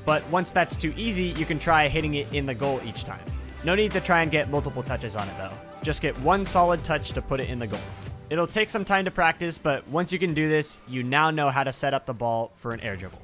But once that's too easy, you can try hitting it in the goal each time. No need to try and get multiple touches on it though. Just get one solid touch to put it in the goal. It'll take some time to practice, but once you can do this, you now know how to set up the ball for an air dribble.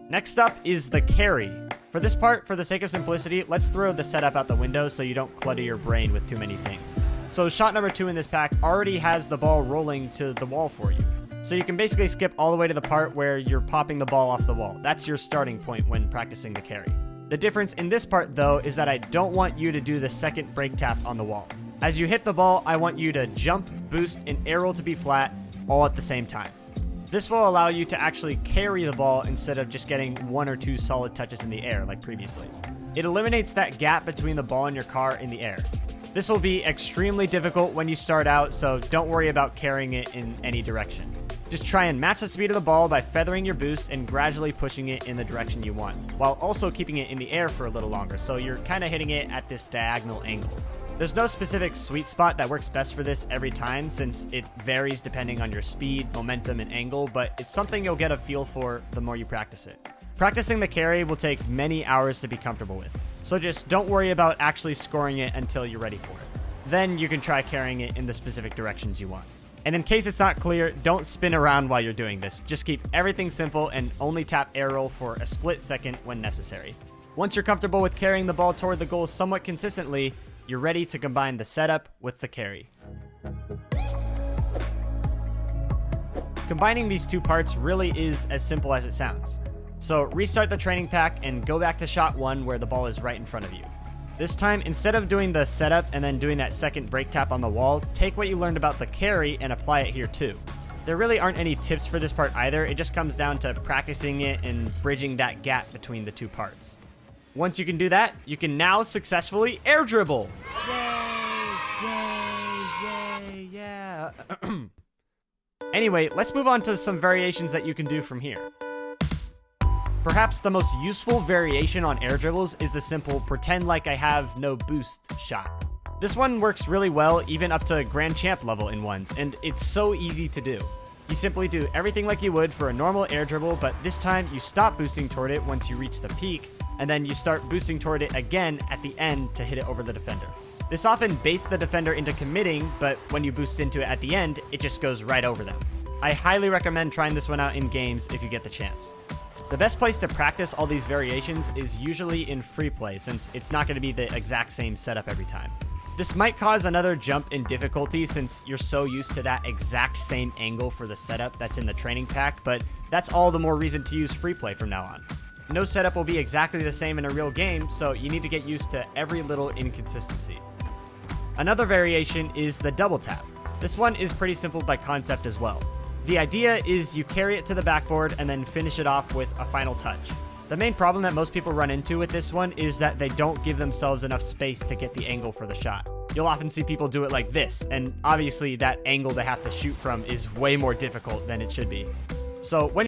Next up is the carry. For this part, for the sake of simplicity, let's throw the setup out the window so you don't clutter your brain with too many things. So shot number 2 in this pack already has the ball rolling to the wall for you. So you can basically skip all the way to the part where you're popping the ball off the wall. That's your starting point when practicing the carry. The difference in this part though is that I don't want you to do the second break tap on the wall. As you hit the ball, I want you to jump, boost, and air roll to be flat all at the same time. This will allow you to actually carry the ball instead of just getting 1 or 2 solid touches in the air like previously. It eliminates that gap between the ball and your car in the air. This will be extremely difficult when you start out, so don't worry about carrying it in any direction. Just try and match the speed of the ball by feathering your boost and gradually pushing it in the direction you want, while also keeping it in the air for a little longer, so you're kind of hitting it at this diagonal angle. There's no specific sweet spot that works best for this every time, since it varies depending on your speed, momentum, and angle, but it's something you'll get a feel for the more you practice it. Practicing the carry will take many hours to be comfortable with, so just don't worry about actually scoring it until you're ready for it. Then you can try carrying it in the specific directions you want. And in case it's not clear, don't spin around while you're doing this. Just keep everything simple and only tap air roll for a split second when necessary. Once you're comfortable with carrying the ball toward the goal somewhat consistently, you're ready to combine the setup with the carry. Combining these two parts really is as simple as it sounds. So restart the training pack and go back to shot 1 where the ball is right in front of you. This time, instead of doing the setup and then doing that second break tap on the wall, take what you learned about the carry and apply it here too. There really aren't any tips for this part either, it just comes down to practicing it and bridging that gap between the two parts. Once you can do that, you can now successfully air dribble! Yay! Yay! Yay! Yeah! Anyway, let's move on to some variations that you can do from here. Perhaps the most useful variation on air dribbles is the simple pretend like I have no boost shot. This one works really well even up to Grand Champ level in ones, and it's so easy to do. You simply do everything like you would for a normal air dribble, but this time you stop boosting toward it once you reach the peak, and then you start boosting toward it again at the end to hit it over the defender. This often baits the defender into committing, but when you boost into it at the end, it just goes right over them. I highly recommend trying this one out in games if you get the chance. The best place to practice all these variations is usually in free play, since it's not going to be the exact same setup every time. This might cause another jump in difficulty since you're so used to that exact same angle for the setup that's in the training pack, but that's all the more reason to use free play from now on. No setup will be exactly the same in a real game, so you need to get used to every little inconsistency. Another variation is the double tap. This one is pretty simple by concept as well. The idea is you carry it to the backboard and then finish it off with a final touch. The main problem that most people run into with this one is that they don't give themselves enough space to get the angle for the shot. You'll often see people do it like this, and obviously that angle they have to shoot from is way more difficult than it should be. So when